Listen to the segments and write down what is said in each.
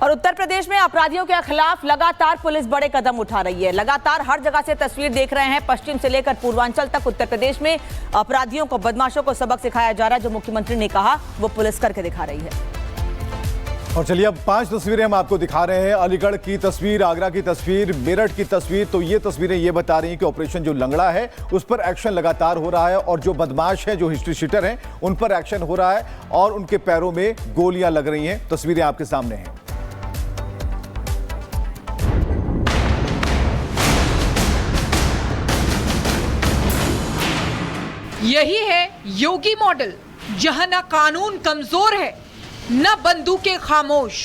और उत्तर प्रदेश में अपराधियों के खिलाफ लगातार पुलिस बड़े कदम उठा रही है। लगातार हर जगह से तस्वीर देख रहे हैं, पश्चिम से लेकर पूर्वांचल तक उत्तर प्रदेश में अपराधियों को, बदमाशों को सबक सिखाया जा रहा है। जो मुख्यमंत्री ने कहा वो पुलिस करके दिखा रही है। और चलिए अब 5 तस्वीरें हम आपको दिखा रहे हैं। अलीगढ़ की तस्वीर, आगरा की तस्वीर, मेरठ की तस्वीर। तो ये तस्वीरें ये बता रही हैं कि ऑपरेशन जो लंगड़ा है उस पर एक्शन लगातार हो रहा है और जो बदमाश हैं, जो हिस्ट्री शीटर हैं, उन पर एक्शन हो रहा है और उनके पैरों में गोलियां लग रही हैं। तस्वीरें आपके सामने हैं। यही है योगी मॉडल, जहां न कानून कमजोर है न बंदूकें खामोश।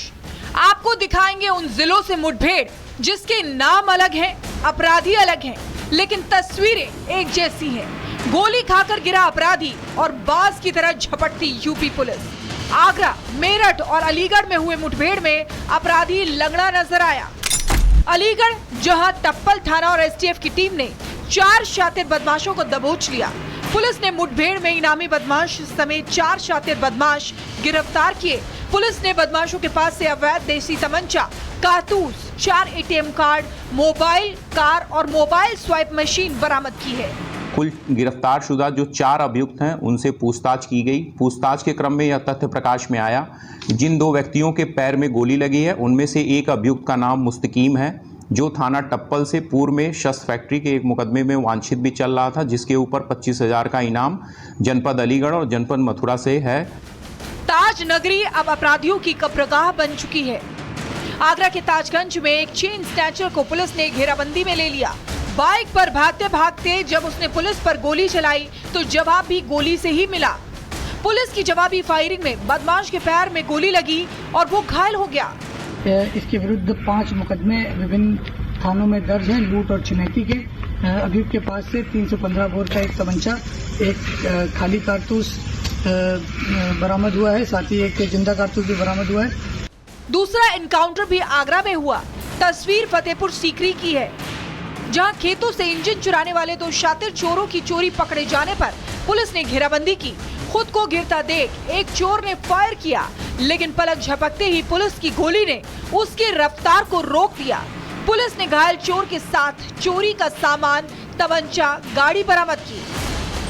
आपको दिखाएंगे उन जिलों से मुठभेड़ जिसके नाम अलग हैं, अपराधी अलग हैं, लेकिन तस्वीरें एक जैसी हैं। गोली खाकर गिरा अपराधी और बाज की तरह झपटती यूपी पुलिस। आगरा, मेरठ और अलीगढ़ में हुए मुठभेड़ में अपराधी लंगड़ा नजर आया। अलीगढ़, जहां टप्पल थाना और एसटीएफ की टीम ने 4 शातिर बदमाशों को दबोच लिया। पुलिस ने मुठभेड़ में इनामी बदमाश समेत 4 शातिर बदमाश गिरफ्तार किए। पुलिस ने बदमाशों के पास से अवैध देसी तमंचा, कारतूस, 4 एटीएम कार्ड, मोबाइल, कार और मोबाइल स्वाइप मशीन बरामद की है। कुल गिरफ्तार शुदा जो 4 अभियुक्त हैं उनसे पूछताछ की गई। पूछताछ के क्रम में यह तथ्य प्रकाश में आया, जिन 2 व्यक्तियों के पैर में गोली लगी है उनमें से एक अभियुक्त का नाम मुस्तकीम है, जो थाना टप्पल से पूर्व में शस्त्र फैक्ट्री के एक मुकदमे में वांछित भी चल रहा था, जिसके ऊपर 25,000 का इनाम जनपद अलीगढ़ और जनपद मथुरा से है। ताज नगरी अब अपराधियों की कब्रगाह बन चुकी है। आगरा के ताजगंज में एक चेन स्नैचर को पुलिस ने घेराबंदी में ले लिया। बाइक पर भागते भागते जब उसने पुलिस पर गोली चलाई तो जवाब भी गोली से ही मिला। पुलिस की जवाबी फायरिंग में बदमाश के पैर में गोली लगी और वो घायल हो गया। इसके विरुद्ध 5 मुकदमे विभिन्न थानों में दर्ज हैं, लूट और छिनैती के। अभियुक्त के पास से 315 बोर का एक तमंचा, एक खाली कारतूस बरामद हुआ है, साथ ही एक जिंदा कारतूस भी बरामद हुआ है। दूसरा एनकाउंटर भी आगरा में हुआ। तस्वीर फतेहपुर सीकरी की है, जहां खेतों से इंजन चुराने वाले 2 शातिर चोरों की चोरी पकड़े जाने पर पुलिस ने घेराबंदी की। खुद को गिरता देख एक चोर ने फायर किया, लेकिन पलक झपकते ही पुलिस की गोली ने उसकी रफ्तार को रोक दिया। पुलिस ने घायल चोर के साथ चोरी का सामान, तमंचा, गाड़ी बरामद की।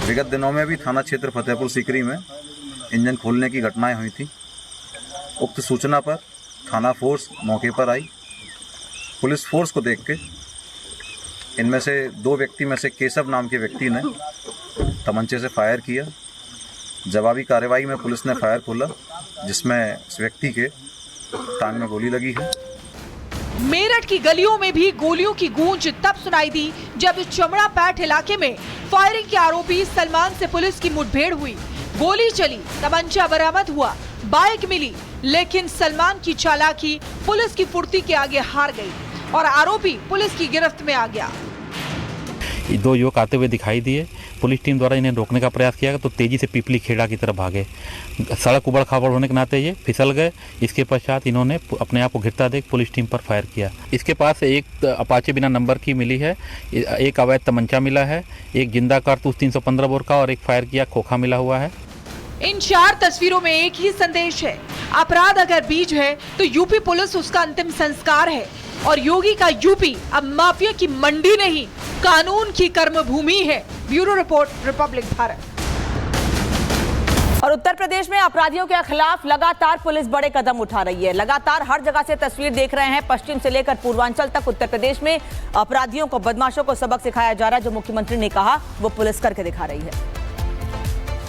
विगत दिनों में भी थाना क्षेत्र फतेहपुर सीकरी में इंजन खोलने की घटनाएं हुई थी। उक्त सूचना पर थाना फोर्स मौके पर आई। पुलिस फोर्स को देख के इनमें से 2 व्यक्ति में से केशव नाम के व्यक्ति ने तमंचे से फायर किया। जवाबी कार्रवाई में पुलिस ने फायर खोला, जिसमें इस व्यक्ति के टांग में गोली लगी है। मेरठ की गलियों में भी गोलियों की गूंज तब सुनाई दी जब चमड़ा पैठ इलाके में फायरिंग के आरोपी सलमान से पुलिस की मुठभेड़ हुई। गोली चली, तमंचा बरामद हुआ, बाइक मिली, लेकिन सलमान की चालाकी पुलिस की फुर्ती के आगे हार गई और आरोपी पुलिस की गिरफ्त में आ गया। 2 युवक आते हुए दिखाई दिए। पुलिस टीम द्वारा इन्हें रोकने का प्रयास किया तो तेजी से पिपली खेड़ा की तरफ भागे। सड़क उबड़ खाबड़ होने के नाते ये फिसल गए। इसके पश्चात इन्होंने अपने आप को गिरता देख पुलिस टीम पर फायर किया। इसके पास एक अपाचे बिना नंबर की मिली है, एक अवैध तमंचा मिला है, एक जिंदा कारतूस 315 बोर का और एक फायर किया खोखा मिला हुआ है। इन 4 तस्वीरों में एक ही संदेश है, अपराध अगर बीज है तो यूपी पुलिस उसका अंतिम संस्कार है। और योगी का यूपी अब माफिया की मंडी नहीं, कानून की कर्मभूमि है। Bureau report, Republic Bharat. और उत्तर प्रदेश में अपराधियों के खिलाफ लगातार पुलिस बड़े कदम उठा रही है। लगातार हर जगह से तस्वीर देख रहे हैं, पश्चिम से लेकर पूर्वांचल तक उत्तर प्रदेश में अपराधियों को, बदमाशों को सबक सिखाया जा रहा है। जो मुख्यमंत्री ने कहा वो पुलिस करके दिखा रही है।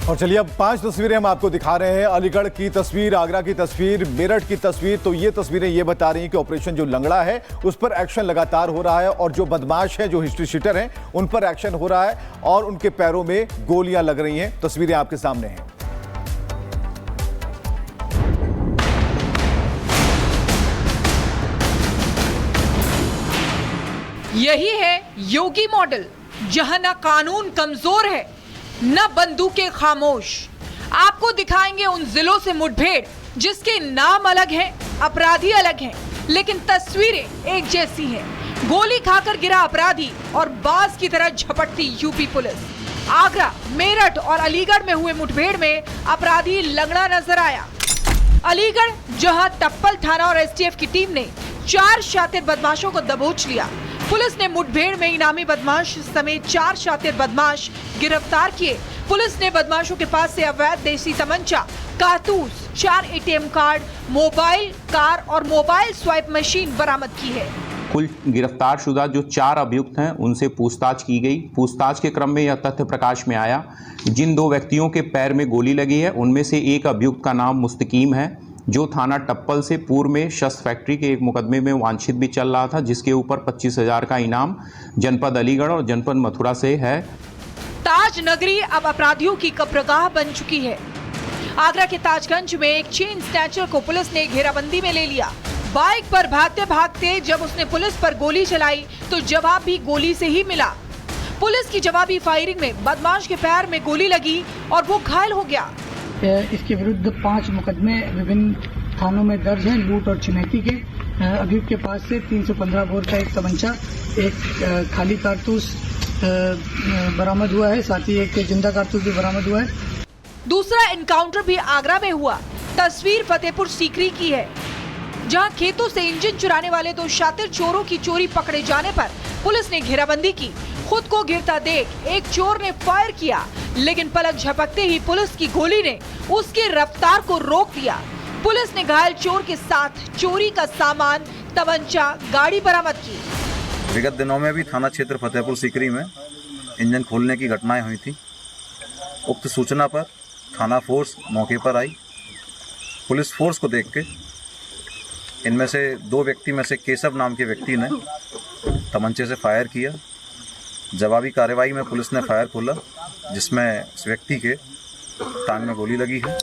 और चलिए अब 5 तस्वीरें हम आपको दिखा रहे हैं। अलीगढ़ की तस्वीर, आगरा की तस्वीर, मेरठ की तस्वीर। तो ये तस्वीरें ये बता रही हैं कि ऑपरेशन जो लंगड़ा है उस पर एक्शन लगातार हो रहा है और जो बदमाश हैं, जो हिस्ट्री शीटर हैं, उन पर एक्शन हो रहा है और उनके पैरों में गोलियां लग रही हैं। तस्वीरें आपके सामने हैं। यही है योगी मॉडल, जहां न कानून कमजोर है न बंदूकें खामोश। आपको दिखाएंगे उन जिलों से मुठभेड़ जिसके नाम अलग हैं, अपराधी अलग हैं, लेकिन तस्वीरें एक जैसी हैं। गोली खाकर गिरा अपराधी और बाज की तरह झपटती यूपी पुलिस। आगरा, मेरठ और अलीगढ़ में हुए मुठभेड़ में अपराधी लंगड़ा नजर आया। अलीगढ़, जहां टप्पल थाना और एसटीएफ की टीम ने 4 शातिर बदमाशों को दबोच लिया। पुलिस ने मुठभेड़ में इनामी बदमाश समेत 4 शातिर बदमाश गिरफ्तार किए। पुलिस ने बदमाशों के पास से अवैध देसी तमंचा, कारतूस, 4 एटीएम कार्ड, मोबाइल, कार और मोबाइल स्वाइप मशीन बरामद की है। कुल गिरफ्तार शुदा जो 4 अभियुक्त हैं उनसे पूछताछ की गई। पूछताछ के क्रम में यह तथ्य प्रकाश में आया, जिन 2 व्यक्तियों के पैर में गोली लगी है उनमें से एक अभियुक्त का नाम मुस्तकीम है, जो थाना टप्पल से पूर्व में शस्त्र फैक्ट्री के एक मुकदमे में वांछित भी चल रहा था, जिसके ऊपर 25,000 का इनाम जनपद अलीगढ़ और जनपद मथुरा से है। ताज नगरी अब अपराधियों की कब्रगाह बन चुकी है। आगरा के ताजगंज में एक चेन स्नैचर को पुलिस ने घेराबंदी में ले लिया। बाइक पर भागते भागते जब उसने पुलिस पर गोली चलाई तो जवाब भी गोली से ही मिला। पुलिस की जवाबी फायरिंग में बदमाश के पैर में गोली लगी और वो घायल हो गया। इसके विरुद्ध 5 मुकदमे विभिन्न थानों में दर्ज हैं लूट और छिनैती के। अभियुक्त के पास से 315 बोर का एक तमंचा, एक खाली कारतूस बरामद हुआ है, साथ ही एक जिंदा कारतूस भी बरामद हुआ है। दूसरा एनकाउंटर भी आगरा में हुआ। तस्वीर फतेहपुर सीकरी की है, जहां खेतों से इंजन चुराने वाले 2 शातिर चोरों की चोरी पकड़े जाने पर पुलिस ने घेराबंदी की। खुद को गिरता देख एक चोर ने फायर किया, लेकिन पलक झपकते ही पुलिस की गोली ने उसकी रफ्तार को रोक दिया। पुलिस ने घायल चोर के साथ चोरी का सामान, तमंचा, गाड़ी बरामद की। विगत दिनों में भी थाना क्षेत्र फतेहपुर सीकरी में इंजन खोलने की घटनाएं हुई थी। उक्त सूचना पर थाना फोर्स मौके पर आई। पुलिस फोर्स को देख के इनमें से 2 व्यक्ति में से केशव नाम के व्यक्ति ने तमंचे से फायर किया। जवाबी कार्रवाई में पुलिस ने फायर खोला, जिसमें इस व्यक्ति के टांग में गोली लगी है।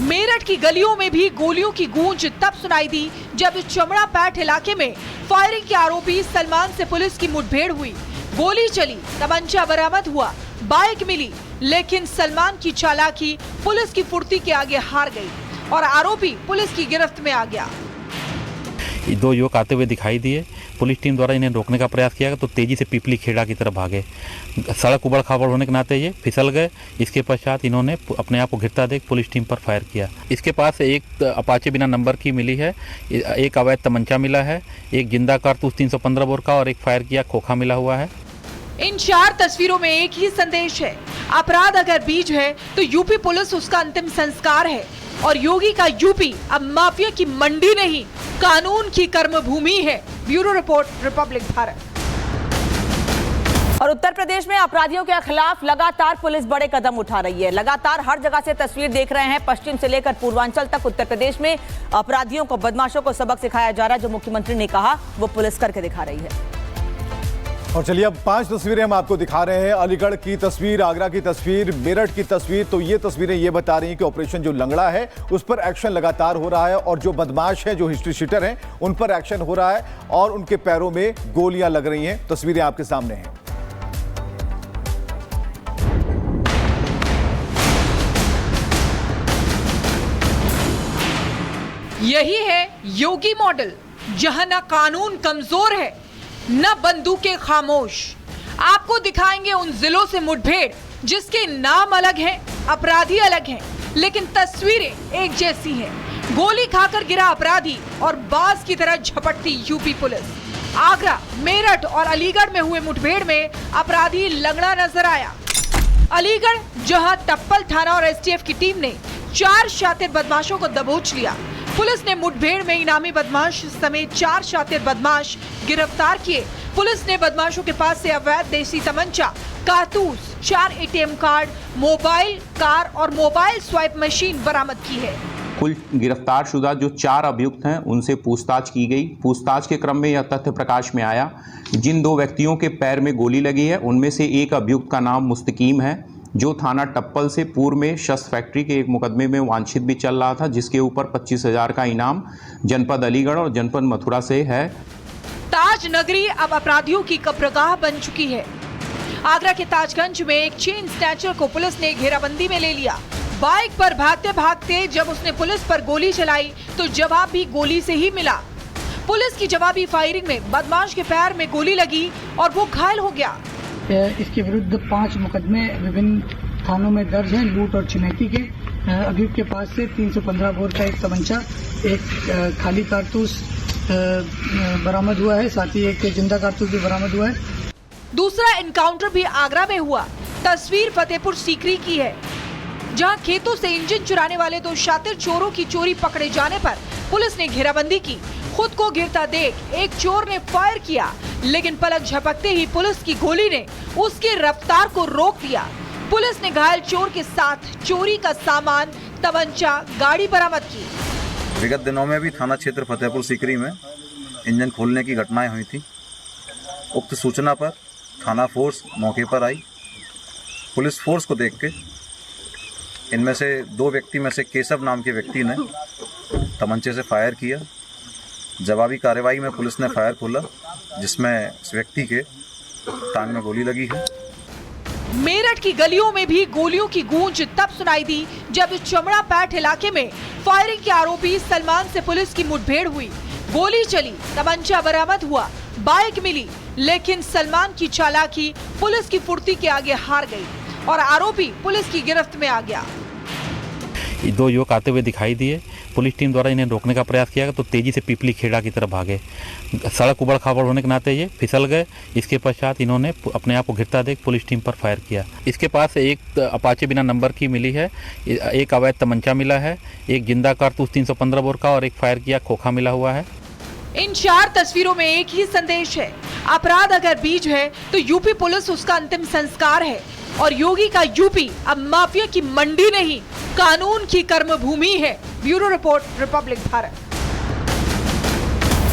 मेरठ की गलियों में भी गोलियों की गूंज तब सुनाई दी जब चमड़ा पैठ इलाके में फायरिंग के आरोपी सलमान से पुलिस की मुठभेड़ हुई। गोली चली, तमंचा बरामद हुआ, बाइक मिली, लेकिन सलमान की चालाकी पुलिस की फुर्ती के आगे हार गई और आरोपी पुलिस की गिरफ्त में आ गया। 2 युवक आते हुए दिखाई दिए। पुलिस टीम द्वारा इन्हें रोकने का प्रयास किया तो तेजी से पीपली खेड़ा की तरफ भागे। सड़क उबड़ खाबड़ होने के नाते ये फिसल गए। इसके पश्चात इन्होंने अपने आप को घिरता देख पुलिस टीम पर फायर किया। इसके पास एक अपाचे बिना नंबर की मिली है, एक अवैध तमंचा मिला है, एक जिंदा कारतूस 315 बोर का और एक फायर किया खोखा मिला हुआ है। इन 4 तस्वीरों में एक ही संदेश है, अपराध अगर बीज है तो यूपी पुलिस उसका अंतिम संस्कार है और योगी का यूपी अब माफिया की मंडी नहीं, कानून की कर्मभूमि है। Bureau report, Republic Bharat. और उत्तर प्रदेश में अपराधियों के खिलाफ लगातार पुलिस बड़े कदम उठा रही है। लगातार हर जगह से तस्वीर देख रहे हैं, पश्चिम से लेकर पूर्वांचल तक उत्तर प्रदेश में अपराधियों को, बदमाशों को सबक सिखाया जा रहा है। जो मुख्यमंत्री ने कहा वो पुलिस करके दिखा रही है। और चलिए अब 5 तस्वीरें हम आपको दिखा रहे हैं। अलीगढ़ की तस्वीर, आगरा की तस्वीर, मेरठ की तस्वीर। तो ये तस्वीरें ये बता रही हैं कि ऑपरेशन जो लंगड़ा है उस पर एक्शन लगातार हो रहा है और जो बदमाश हैं, जो हिस्ट्री शीटर हैं, उन पर एक्शन हो रहा है और उनके पैरों में गोलियां लग रही हैं। तस्वीरें आपके सामने हैं। यही है योगी मॉडल, जहां न कानून कमजोर है न बंदूकें खामोश। आपको दिखाएंगे उन जिलों से मुठभेड़ जिसके नाम अलग हैं, अपराधी अलग हैं, लेकिन तस्वीरें एक जैसी हैं। गोली खाकर गिरा अपराधी और बाज की तरह झपटती यूपी पुलिस। आगरा, मेरठ और अलीगढ़ में हुए मुठभेड़ में अपराधी लंगड़ा नजर आया। अलीगढ़, जहां टप्पल थाना और एसटीएफ की टीम ने 4 शातिर बदमाशों को दबोच लिया। पुलिस ने मुठभेड़ में इनामी बदमाश समेत 4 शातिर बदमाश गिरफ्तार किए। पुलिस ने बदमाशों के पास से अवैध देसी तमंचा, कारतूस, 4 एटीएम कार्ड, मोबाइल, कार और मोबाइल स्वाइप मशीन बरामद की है। कुल गिरफ्तार शुदा जो 4 अभियुक्त हैं उनसे पूछताछ की गई। पूछताछ के क्रम में यह तथ्य प्रकाश में आया, जिन 2 व्यक्तियों के पैर में गोली लगी है उनमें से एक अभियुक्त का नाम मुस्तकीम है, जो थाना टप्पल से पूर्व में शस्त्र फैक्ट्री के एक मुकदमे में वांछित भी चल रहा था, जिसके ऊपर 25,000 का इनाम जनपद अलीगढ़ और जनपद मथुरा से है। ताज नगरी अब अपराधियों की कब्रगाह बन चुकी है। आगरा के ताजगंज में एक चेन स्नैचर को पुलिस ने घेराबंदी में ले लिया। बाइक पर भागते भागते जब उसने पुलिस पर गोली चलाई तो जवाब भी गोली से ही मिला। पुलिस की जवाबी फायरिंग में बदमाश के पैर में गोली लगी और वो घायल हो गया। इसके विरुद्ध 5 मुकदमे विभिन्न थानों में दर्ज हैं लूट और छिनैती के। अभियुक्त के पास से 315 बोर का एक तमंचा, एक खाली कारतूस बरामद हुआ है, साथ ही एक जिंदा कारतूस भी बरामद हुआ है। दूसरा एनकाउंटर भी आगरा में हुआ। तस्वीर फतेहपुर सीकरी की है, जहां खेतों से इंजन चुराने वाले दो शातिर चोरों की चोरी पकड़े जाने पर पुलिस ने घेराबंदी की। खुद को गिरता देख एक चोर ने फायर किया, लेकिन पलक झपकते ही पुलिस की गोली ने उसकी रफ्तार को रोक दिया। पुलिस ने घायल चोर के साथ चोरी का सामान, तमंचा, गाड़ी बरामद की। विगत दिनों में भी थाना क्षेत्र फतेहपुर सीकरी में इंजन खोलने की घटनाएं हुई थी। उक्त सूचना पर थाना फोर्स मौके पर आई। पुलिस फोर्स को देख के इनमें से दो व्यक्ति में से केशव नाम के व्यक्ति ने तमंचे से फायर किया। जवाबी कार्रवाई में पुलिस ने फायर खोला, जिसमें इस व्यक्ति के टांग में गोली लगी है। मेरठ की गलियों में भी गोलियों की गूंज तब सुनाई दी जब चमड़ा पैठ इलाके में फायरिंग के आरोपी सलमान से पुलिस की मुठभेड़ हुई। गोली चली, तमंचा बरामद हुआ, बाइक मिली, लेकिन सलमान की चालाकी पुलिस की फुर्ती के आगे हार गई और आरोपी पुलिस की गिरफ्त में आ गया। दो युवक आते हुए दिखाई दिए। पुलिस टीम द्वारा इन्हें रोकने का प्रयास किया तो तेजी से पिपली खेड़ा की तरफ भागे। सड़क उबड़ खाबड़ होने के नाते ये फिसल गए। इसके पश्चात इन्होंने अपने आप को गिरता देख पुलिस टीम पर फायर किया। इसके पास एक अपाचे बिना नंबर की मिली है, एक अवैध तमंचा मिला है, एक जिंदा कारतूस 315 बोर का और एक फायर किया खोखा मिला हुआ है। इन 4 तस्वीरों में एक ही संदेश है, अपराध अगर बीज है तो यूपी पुलिस उसका अंतिम संस्कार है और योगी का यूपी अब माफिया की मंडी नहीं, कानून की कर्मभूमि है। Bureau report, Republic Bharat.